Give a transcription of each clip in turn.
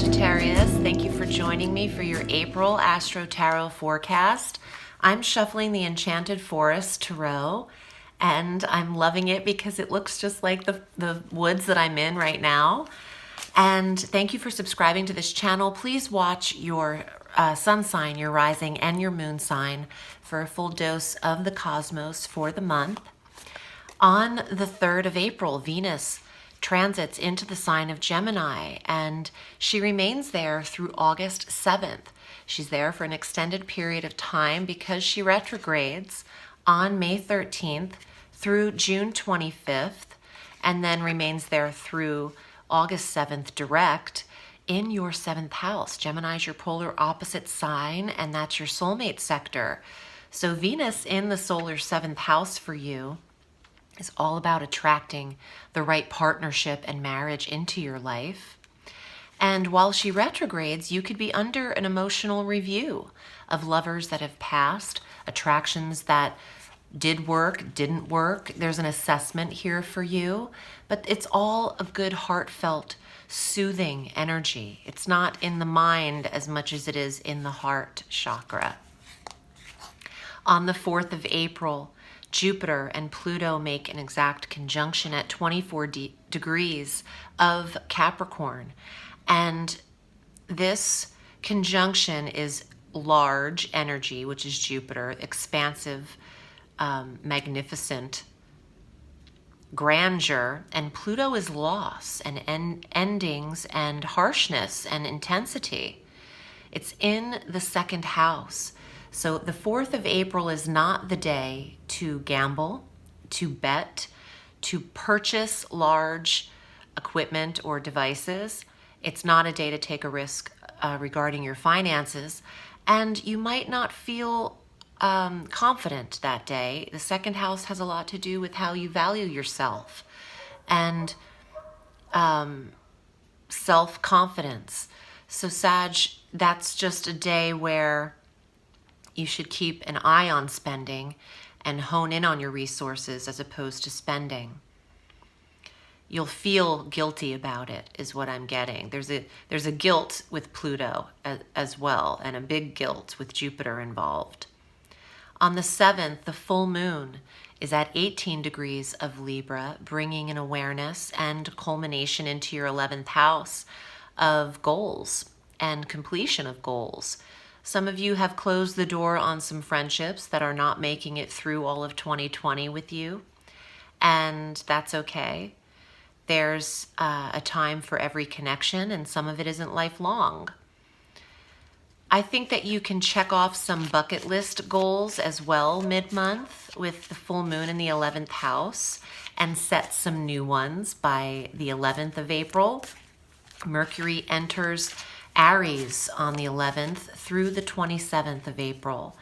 Sagittarius. Thank you for joining me for your April Astro Tarot Forecast. I'm shuffling the Enchanted Forest Tarot, and I'm loving it because it looks just like the woods that I'm in right now. And thank you for subscribing to this channel. Please watch your sun sign, your rising, and your moon sign for a full dose of the cosmos for the month. On the 3rd of April, Venus transits into the sign of Gemini, and she remains there through August 7th. She's there for an extended period of time because she retrogrades on May 13th through June 25th, and then remains there through August 7th direct in your 7th house. Gemini is your polar opposite sign, and that's your soulmate sector. So Venus in the solar 7th house for you is all about attracting the right partnership and marriage into your life. And while she retrogrades, you could be under an emotional review of lovers that have passed, attractions that did work, didn't work. There's an assessment here for you, but it's all a good, heartfelt, soothing energy. It's not in the mind as much as it is in the heart chakra. On the 4th of April, Jupiter and Pluto make an exact conjunction at 24 degrees of Capricorn. And this conjunction is large energy, which is Jupiter, expansive, magnificent grandeur, and Pluto is loss and endings and harshness and intensity. It's in the 2nd house. So the 4th of April is not the day to gamble, to bet, to purchase large equipment or devices. It's not a day to take a risk regarding your finances, and you might not feel confident that day. The 2nd house has a lot to do with how you value yourself and self-confidence. So Sag, that's just a day where you should keep an eye on spending and hone in on your resources as opposed to spending. You'll feel guilty about it, is what I'm getting. There's a guilt with Pluto as well, and a big guilt with Jupiter involved. On the 7th, the full moon is at 18 degrees of Libra, bringing an awareness and culmination into your 11th house of goals and completion of goals. Some of you have closed the door on some friendships that are not making it through all of 2020 with you, and that's okay. There's a time for every connection, and some of it isn't lifelong. I think that you can check off some bucket list goals as well mid-month with the full moon in the 11th house, and set some new ones by the 11th of April. Mercury enters Aries on the 11th through the 27th of April,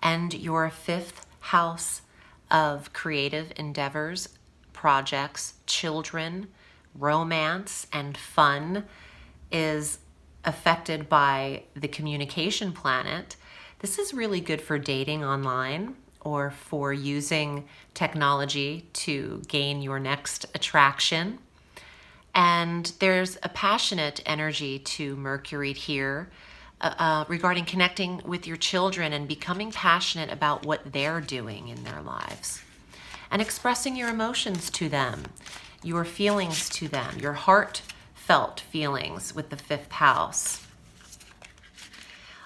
and your 5th house of creative endeavors, projects, children, romance, and fun is affected by the communication planet. This is really good for dating online or for using technology to gain your next attraction. And there's a passionate energy to Mercury here regarding connecting with your children and becoming passionate about what they're doing in their lives and expressing your emotions to them, your feelings to them, your heartfelt feelings with the 5th house.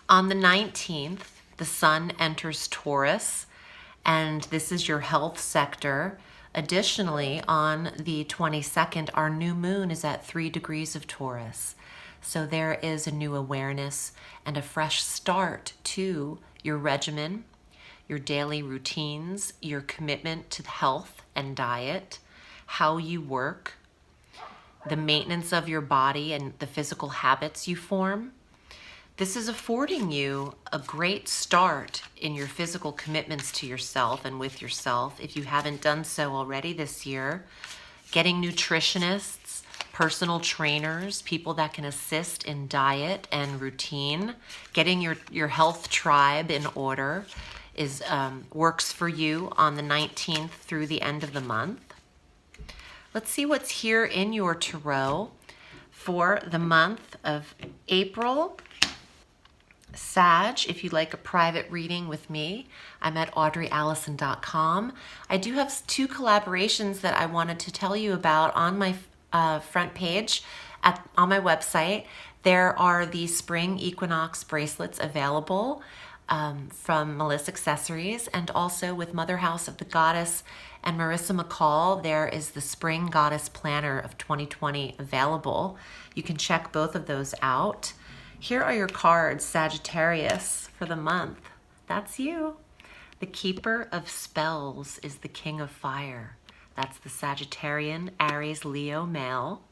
On the 19th, the sun enters Taurus, and this is your health sector. Additionally, on the 22nd, our new moon is at 3 degrees of Taurus. So there is a new awareness and a fresh start to your regimen, your daily routines, your commitment to health and diet, how you work, the maintenance of your body and the physical habits you form. This is affording you a great start in your physical commitments to yourself and with yourself. If you haven't done so already this year, getting nutritionists, personal trainers, people that can assist in diet and routine, getting your health tribe in order is works for you on the 19th through the end of the month. Let's see what's here in your tarot for the month of April. Sag, if you'd like a private reading with me, I'm at audreyalison.com. I do have 2 collaborations that I wanted to tell you about on my front page on my website. There are the spring equinox bracelets available from Melissa Accessories, and also with Mother House of the Goddess and Marissa McCall, there is the Spring Goddess Planner of 2020 available. You can check both of those out. Here are your cards, Sagittarius, for the month. That's you. The Keeper of Spells is the King of Fire. That's the Sagittarian, Aries, Leo male.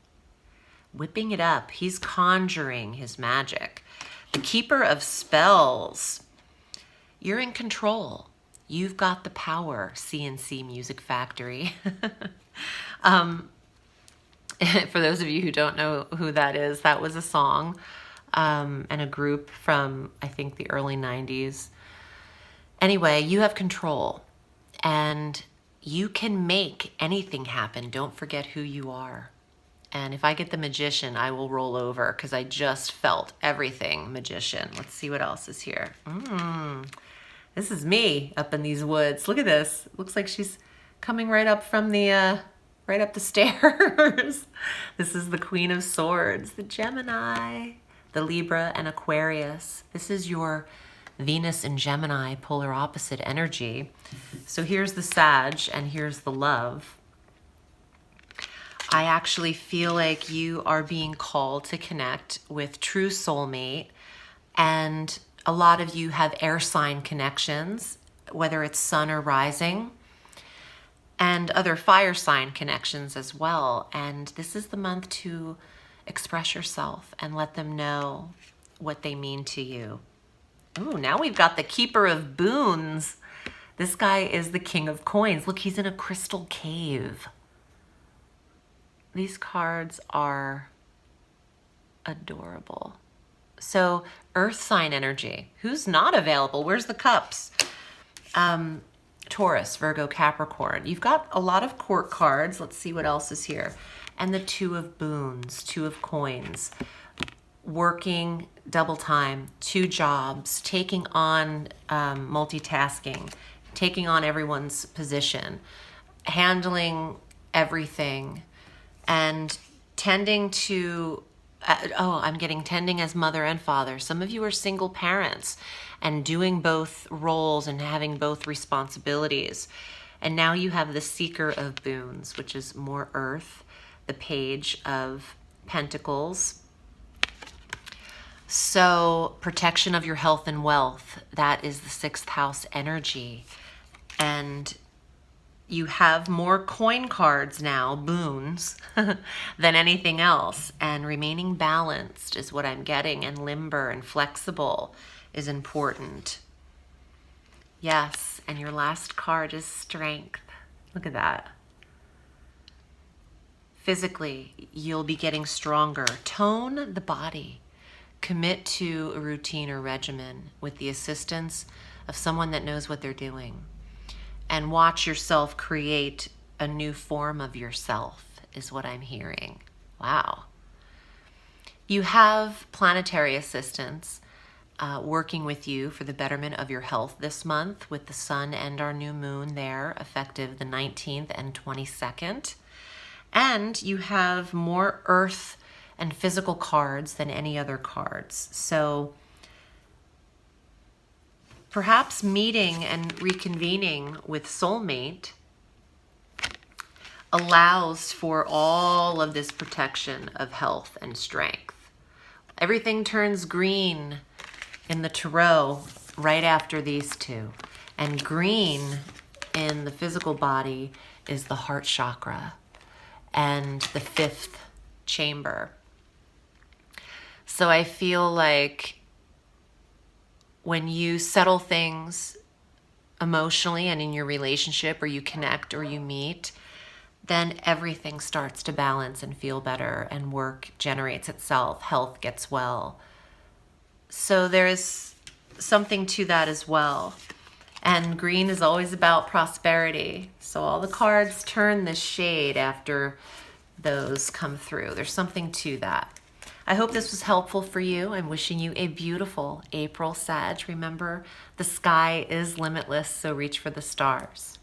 Whipping it up. He's conjuring his magic. The Keeper of Spells. You're in control. You've got the power, CNC Music Factory. For those of you who don't know who that is, that was a song. And a group from, I think, the early 90s. Anyway, you have control and you can make anything happen. Don't forget who you are. And if I get the Magician, I will roll over because I just felt everything Magician. Let's see what else is here. This is me up in these woods. Look at this. It looks like she's coming right up from the, right up the stairs. This is the Queen of Swords, the Gemini, the Libra and Aquarius. This is your Venus and Gemini polar opposite energy. So here's the Sag and here's the love. I actually feel like you are being called to connect with true soulmate, and a lot of you have air sign connections, whether it's sun or rising, and other fire sign connections as well. And this is the month to express yourself and let them know what they mean to you. Ooh, now we've got the Keeper of Boons. This guy is the King of Coins. Look, he's in a crystal cave. These cards are adorable. So, earth sign energy. Who's not available? Where's the cups? Taurus, Virgo, Capricorn. You've got a lot of court cards. Let's see what else is here. And the Two of Boons, Two of Coins, working double time, 2 jobs, taking on multitasking, taking on everyone's position, handling everything, and tending to, I'm getting tending as mother and father. Some of you are single parents and doing both roles and having both responsibilities. And now you have the Seeker of Boons, which is more earth, the Page of Pentacles. So protection of your health and wealth, that is the 6th house energy. And you have more coin cards now, boons, than anything else. And remaining balanced is what I'm getting, and limber and flexible is important. Yes, and your last card is Strength. Look at that. Physically, you'll be getting stronger. Tone the body. Commit to a routine or regimen with the assistance of someone that knows what they're doing. And watch yourself create a new form of yourself, is what I'm hearing. Wow. You have planetary assistants working with you for the betterment of your health this month, with the sun and our new moon there, effective the 19th and 22nd. And you have more earth and physical cards than any other cards. So perhaps meeting and reconvening with soulmate allows for all of this protection of health and strength. Everything turns green in the tarot right after these two. And green in the physical body is the heart chakra and the 5th chamber. So I feel like when you settle things emotionally and in your relationship, or you connect or you meet, then everything starts to balance and feel better, and work generates itself, health gets well. So there's something to that as well. And green is always about prosperity. So all the cards turn this shade after those come through. There's something to that. I hope this was helpful for you. I'm wishing you a beautiful April, Sag. Remember, the sky is limitless, so reach for the stars.